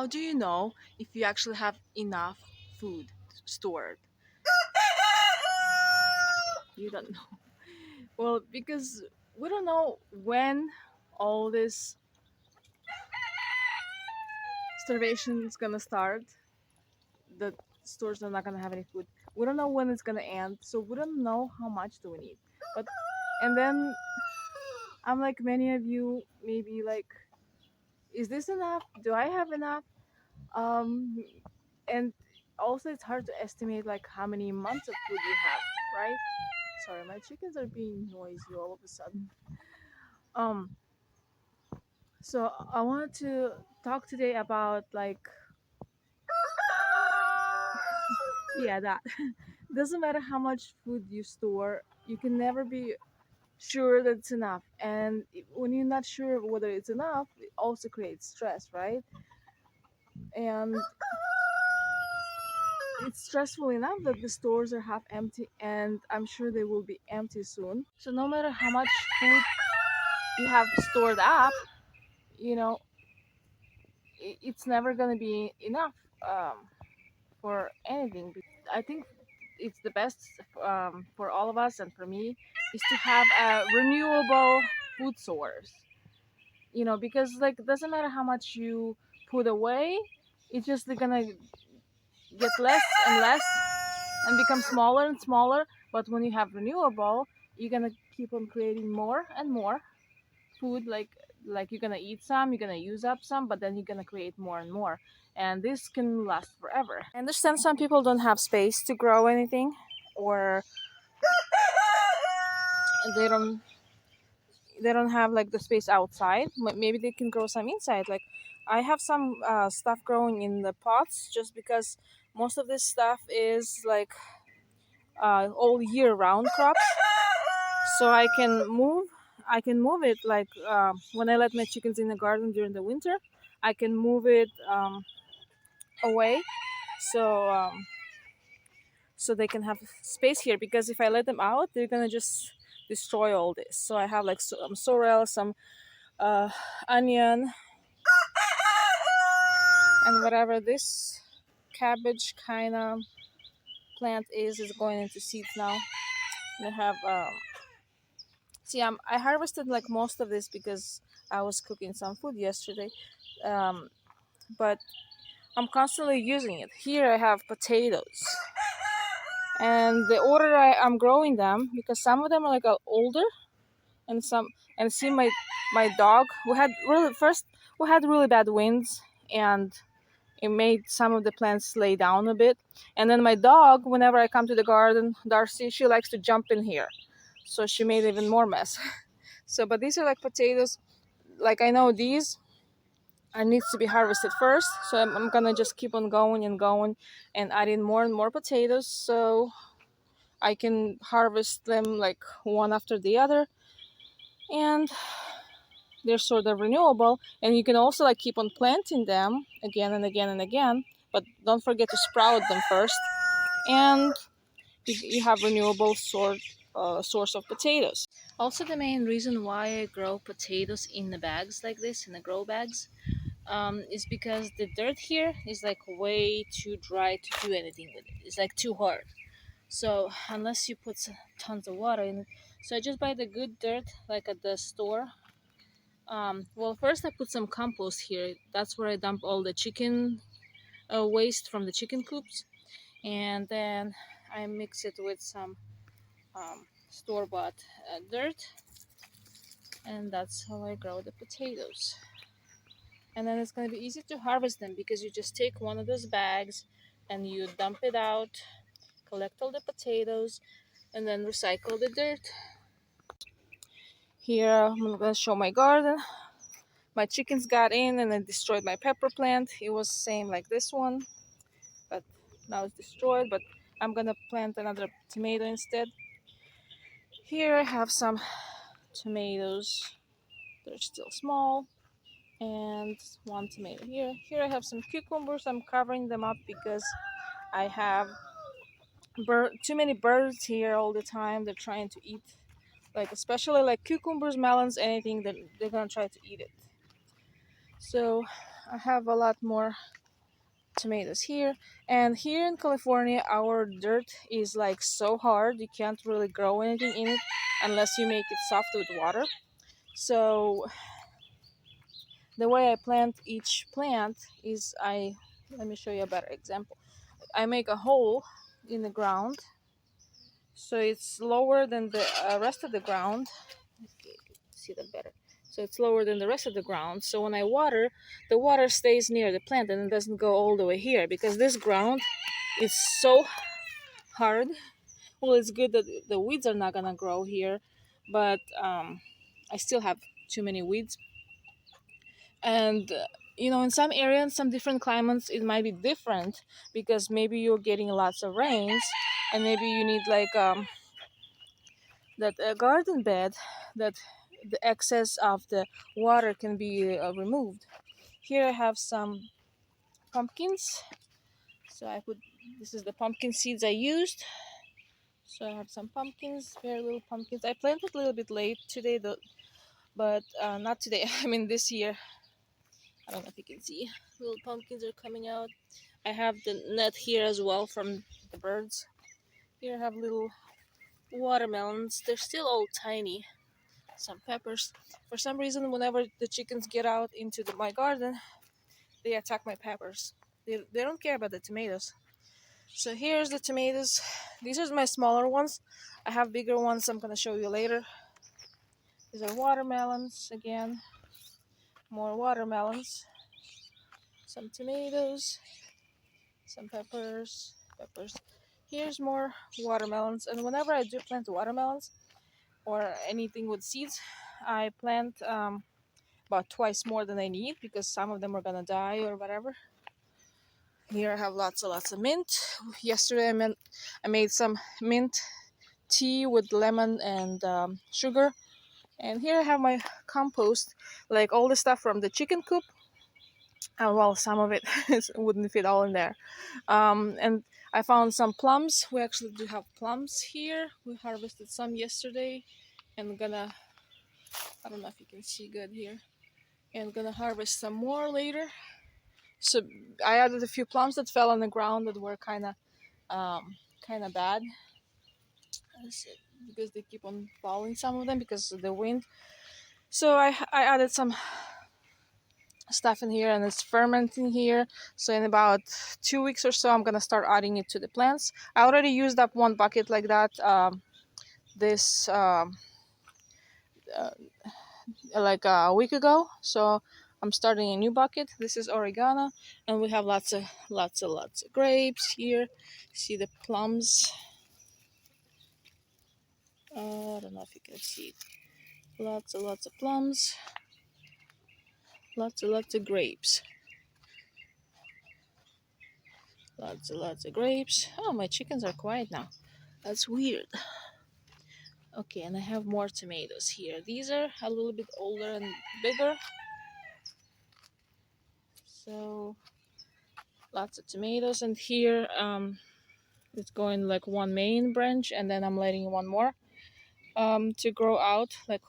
how do you know if you actually have enough food stored? You don't know. Well, because we don't know when all this starvation is gonna start. The stores are not gonna have any food. We don't know when it's gonna end, so we don't know how much do we need. But and then I'm like many of you, maybe like, is this enough? Do I have enough? Um, and also it's hard to estimate like how many months of food you have, right? Sorry, my chickens are being noisy all of a sudden. Um, so I wanted to talk today about like, yeah, that doesn't matter how much food you store, you can never be sure that it's enough. And when you're not sure whether it's enough, it also creates stress, right? And it's stressful enough that the stores are half empty, and I'm sure they will be empty soon. So no matter how much food you have stored up, you know, it's never going to be enough for anything. I think it's the best for all of us and for me is to have a renewable food source. You know, because like it doesn't matter how much you put away, it's just gonna get less and less and become smaller and smaller. But when you have renewable, you're gonna keep on creating more and more food. Like you're gonna eat some, you're gonna use up some, but then you're gonna create more and more, and this can last forever. I understand some people don't have space to grow anything, or they don't they don't have like the space outside. Maybe they can grow some inside. Like I have some stuff growing in the pots just because most of this stuff is like all year round crops, so I can move it like when I let my chickens in the garden during the winter, I can move it away, so so they can have space here, because if I let them out, they're gonna just destroy all this. So I have like some sorrel, some uh, onion, and whatever this cabbage kind of plant is going into seeds now. And I have see, I harvested like most of this because I was cooking some food yesterday, um, but I'm constantly using it. Here I have potatoes, and the order I'm growing them, because some of them are like older, and some, and see my dog. We had really bad winds, and it made some of the plants lay down a bit. And then my dog, whenever I come to the garden, Darcy, she likes to jump in here, so she made even more mess. So, but these are like potatoes. Like I know these are needs to be harvested first, so I'm gonna just keep on going and going and adding more and more potatoes, so I can harvest them like one after the other, and they're sort of renewable. And you can also like keep on planting them again and again and again, but don't forget to sprout them first, and you have renewable source of potatoes. Also, the main reason why I grow potatoes in the bags like this, in the grow bags, is because the dirt here is like way too dry to do anything with it. It's like too hard. So unless you put tons of water in it, so I just buy the good dirt like at the store. Well, first I put some compost here. That's where I dump all the chicken waste from the chicken coops, and then I mix it with some store-bought dirt, and that's how I grow the potatoes. And then it's going to be easy to harvest them, because you just take one of those bags and you dump it out, collect all the potatoes, and then recycle the dirt. Here I'm going to show my garden. My chickens got in and then destroyed my pepper plant. It was same like this one, but now it's destroyed. But I'm gonna plant another tomato instead. Here I have some tomatoes. They're still small, and one tomato here. Here I have some cucumbers. I'm covering them up because I have too many birds here all the time. They're trying to eat, like especially like cucumbers, melons, anything that they're gonna try to eat it. So I have a lot more tomatoes here. And here in California, our dirt is like so hard, you can't really grow anything in it unless you make it soft with water. So the way I plant each plant is I let me show you a better example. I make a hole in the ground so it's lower than the rest of the ground. Okay, see that better. So it's lower than the rest of the ground. So when I water, the water stays near the plant and it doesn't go all the way here because this ground is so hard. Well, it's good that the weeds are not gonna grow here, but I still have too many weeds. And in some areas, some different climates, it might be different because maybe you're getting lots of rains, and maybe you need like that garden bed that the excess of the water can be removed. Here I have some pumpkins. So I put this is the pumpkin seeds I used. So I have some pumpkins, very little pumpkins. I planted a little bit late today, though, but not today. I mean this year. I don't know if you can see. Little pumpkins are coming out. I have the net here as well from the birds. Here I have little watermelons. They're still all tiny. Some peppers. For some reason, whenever the chickens get out into my garden, they attack my peppers. They don't care about the tomatoes. So here's the tomatoes. These are my smaller ones. I have bigger ones I'm going to show you later. These are watermelons again. More watermelons. Some tomatoes. Some peppers. Here's more watermelons. And whenever I do plant watermelons or anything with seeds, I plant about twice more than I need because some of them are gonna die or whatever. Here I have lots of mint. Yesterday I made some mint tea with lemon and sugar. And here I have my compost, like all the stuff from the chicken coop. Well, some of it wouldn't fit all in there. And I found some plums. We actually do have plums here. We harvested some yesterday and gonna, I don't know if you can see good here, and gonna harvest some more later. So I added a few plums that fell on the ground that were kind of bad because they keep on falling, some of them because of the wind. So I added some stuff in here and it's fermenting here. So in about 2 weeks or so I'm gonna start adding it to the plants. I already used up one bucket like that this uh, like a week ago, so I'm starting a new bucket. This is oregano, and we have lots of grapes here. See the plums. I don't know if you can see it. Lots of plums. Lots of grapes. Lots of grapes. Oh, my chickens are quiet now. That's weird. Okay, and I have more tomatoes here. These are a little bit older and bigger. So lots of tomatoes, and here it's going like one main branch, and then I'm letting one more to grow out. Like,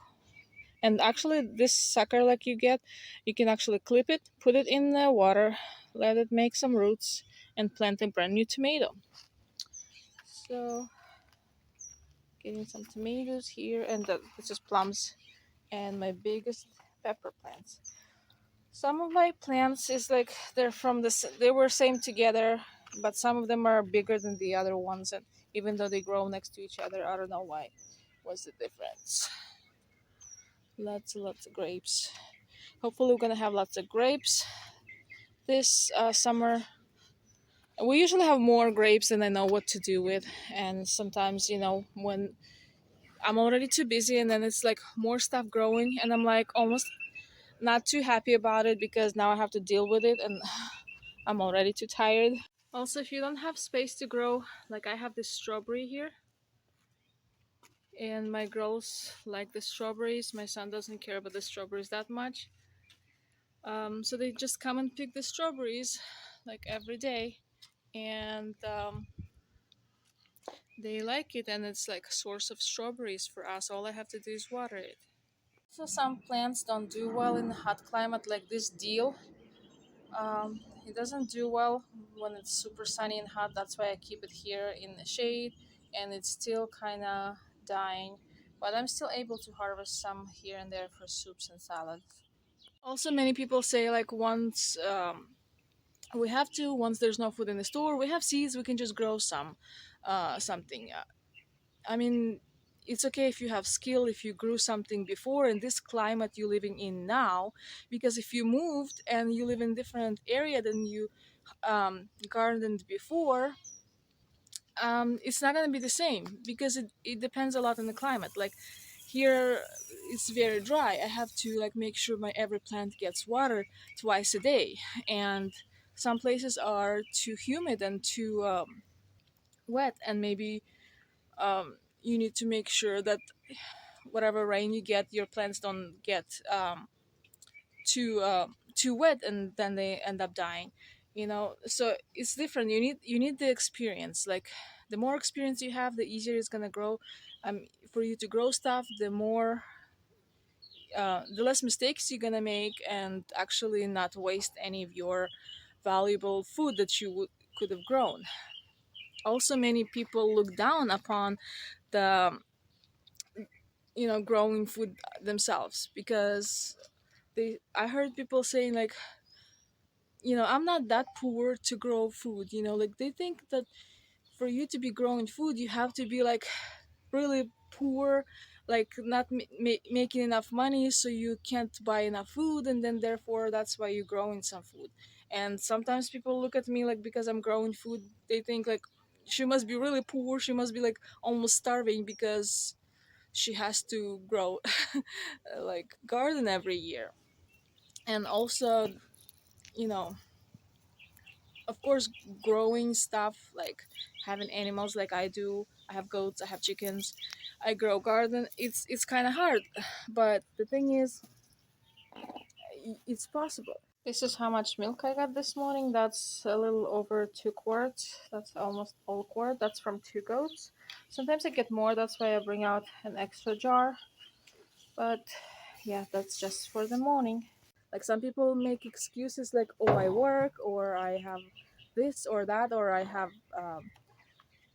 and actually, this sucker like you can actually clip it, put it in the water, let it make some roots, and plant a brand new tomato. So getting some tomatoes here, and this is plums, and my biggest pepper plants. Some of my plants is like they were same together, but some of them are bigger than the other ones, and even though they grow next to each other, I don't know why. What's the difference? Lots of grapes. Hopefully, we're gonna have lots of grapes this summer. We usually have more grapes than I know what to do with, and sometimes when I'm already too busy, and then it's like more stuff growing, and I'm like almost not too happy about it because now I have to deal with it, and I'm already too tired. Also, if you don't have space to grow, like I have this strawberry here, and my girls like the strawberries. My son doesn't care about the strawberries that much. So they just come and pick the strawberries like every day, and they like it, and it's like a source of strawberries for us. All I have to do is water it. So some plants don't do well in a hot climate like this deal. It doesn't do well when it's super sunny and hot. That's why I keep it here in the shade, and it's still kind of dying. But I'm still able to harvest some here and there for soups and salads. Also, many people say like once we have to, once there's no food in the store, we have seeds, we can just grow something. I mean, it's okay if you have skill, if you grew something before in this climate you're living in now, because if you moved and you live in different area than you gardened before, it's not going to be the same because it depends a lot on the climate. Like here, it's very dry. I have to like make sure my every plant gets water twice a day, and some places are too humid and too wet, and maybe you need to make sure that whatever rain you get, your plants don't get too wet, and then they end up dying. So it's different. You need the experience. Like the more experience you have, the easier it's gonna grow. For you to grow stuff, the less mistakes you're gonna make, and actually not waste any of your valuable food that could have grown. Also, many people look down upon the growing food themselves, because I heard people saying like, I'm not that poor to grow food. Like they think that for you to be growing food, you have to be like really poor, like not making enough money, so you can't buy enough food, and then therefore that's why you're growing some food. And sometimes people look at me like, because I'm growing food, they think like she must be really poor, she must be like almost starving because she has to grow like garden every year. And also, you know of course, growing stuff like having animals like I do. I have goats, I have chickens, I grow garden. It's kind of hard, but the thing is, it's possible. This is how much milk I got this morning. That's a little over 2 quarts. That's almost all quart. That's from 2 goats. Sometimes I get more, that's why I bring out an extra jar. But yeah, that's just for the morning. Like some people make excuses like, oh, I work, or I have this or that, or I have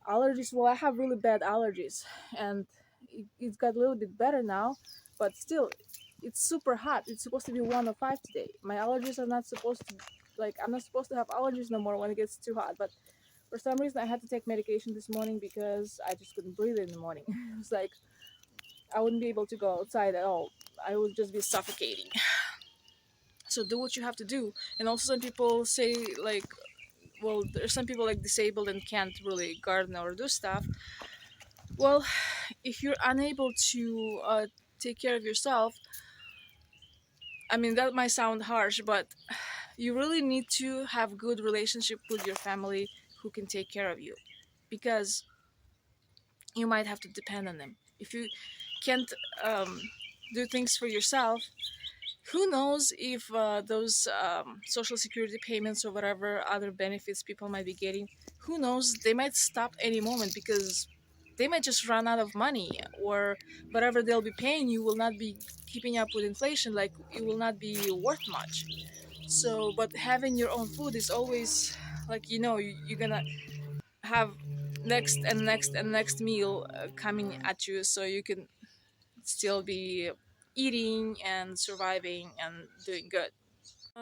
allergies. Well, I have really bad allergies, and it's got a little bit better now, but still, it's super hot. It's supposed to be 105 today. My allergies are not supposed to, like, I'm not supposed to have allergies no more when it gets too hot. But for some reason, I had to take medication this morning because I just couldn't breathe in the morning. It was like I wouldn't be able to go outside at all. I would just be suffocating. So do what you have to do. And also, some people say like, well, there's some people like disabled and can't really garden or do stuff. Well, if you're unable to take care of yourself, I mean, that might sound harsh, but you really need to have good relationship with your family who can take care of you, because you might have to depend on them. If you can't um, do things for yourself, who knows if those social security payments or whatever other benefits people might be getting, who knows, they might stop any moment, because they might just run out of money, or whatever they'll be paying you will not be keeping up with inflation, like it will not be worth much. So but having your own food is always like, you're gonna have next and next and next meal coming at you, so you can still be eating and surviving and doing good.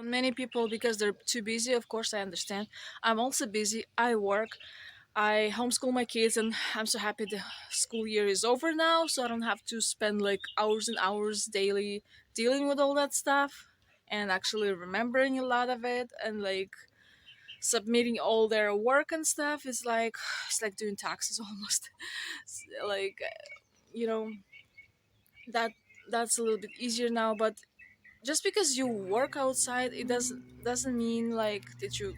Many people, because they're too busy, of course I understand. I'm also busy, I work, I homeschool my kids, and I'm so happy the school year is over now, so I don't have to spend like hours and hours daily dealing with all that stuff, and actually remembering a lot of it, and like submitting all their work and stuff is like it's like doing taxes almost. Like, you know that that's a little bit easier now, but just because you work outside, it doesn't mean like that you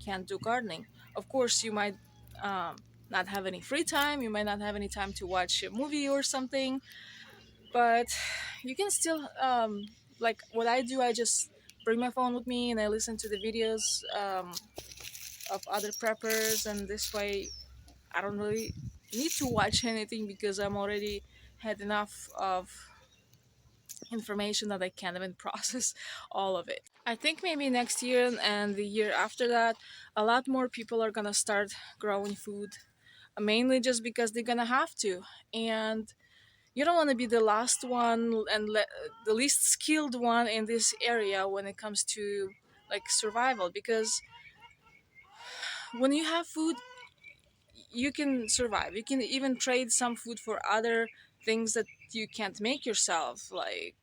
can't do gardening. Of course, you might not have any free time, you might not have any time to watch a movie or something, but you can still, like what I do, I just bring my phone with me and I listen to the videos of other preppers, and this way I don't really need to watch anything because I'm already had enough of information that I can't even process all of it. I think maybe next year and the year after that, a lot more people are gonna start growing food, mainly just because they're gonna have to. And you don't want to be the last one and the least skilled one in this area when it comes to like survival, because when you have food, you can survive. You can even trade some food for other things that you can't make yourself, like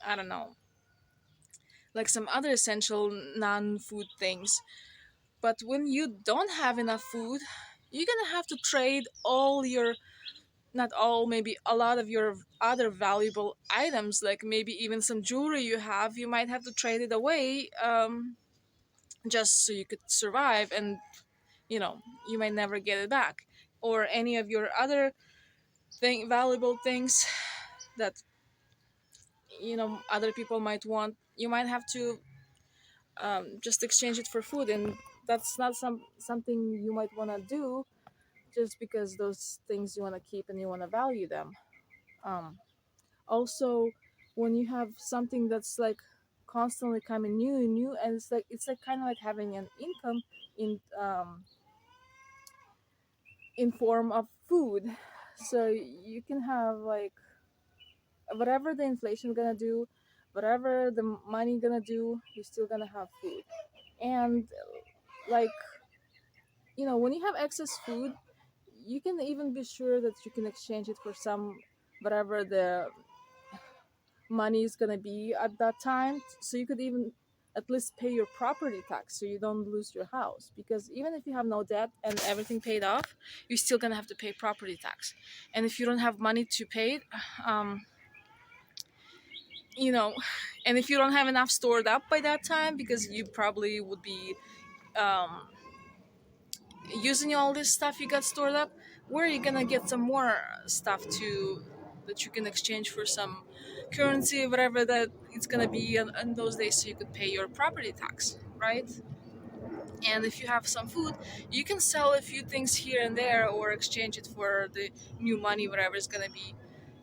I don't know, like some other essential non-food things. But when you don't have enough food, you're gonna have to trade all your, not all, maybe a lot of your other valuable items, like maybe even some jewelry you have, you might have to trade it away, just so you could survive. And you know, you might never get it back. Or any of your other valuable things that, you know, other people might want, you might have to just exchange it for food. And that's not something you might want to do, just because those things you want to keep and you want to value them. um, Also, when you have something that's like constantly coming new and new, and it's like kind of like having an income in in form of food. So you can have like whatever the inflation gonna do, whatever the money gonna do, you're still gonna have food. And like, you know, when you have excess food, you can even be sure that you can exchange it for some, whatever the money is gonna be at that time. So you could even at least pay your property tax so you don't lose your house. Because even if you have no debt and everything paid off, you're still gonna have to pay property tax. And if you don't have money to pay it, um, you know, and if you don't have enough stored up by that time, because you probably would be um, using all this stuff you got stored up, where are you gonna get some more stuff to that you can exchange for some currency, whatever that it's gonna be in those days, so you could pay your property tax, right? And if you have some food, you can sell a few things here and there or exchange it for the new money, whatever it's gonna be,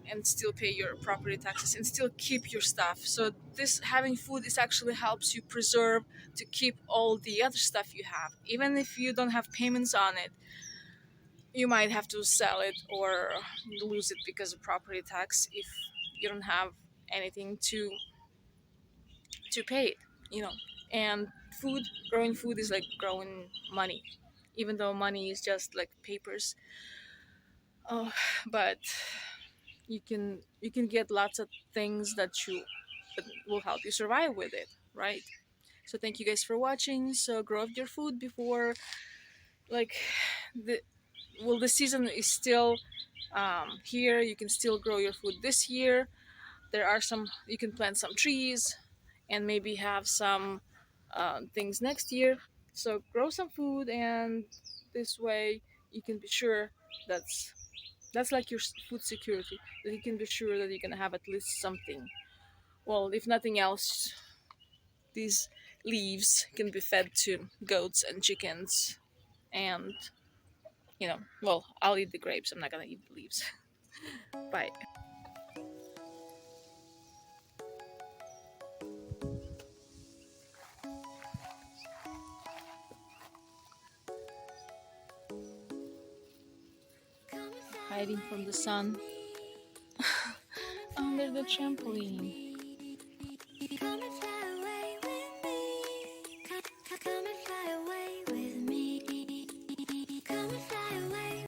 and still pay your property taxes and still keep your stuff. So this having food is actually helps you preserve to keep all the other stuff you have. Even if you don't have payments on it, you might have to sell it or lose it because of property tax if you don't have anything to pay it, you know. And food, growing food is like growing money, even though money is just like papers. Oh, but you can get lots of things that will help you survive with it, right? So thank you guys for watching. So grow up your food before, like, the the season is still here. You can still grow your food this year. There are some, you can plant some trees and maybe have some things next year. So grow some food, and this way you can be sure that's that's like your food security, that you can be sure that you're gonna have at least something. Well, if nothing else, these leaves can be fed to goats and chickens. And you know, well, I'll eat the grapes, I'm not gonna eat the leaves. Bye. Hiding from the sun under the trampoline.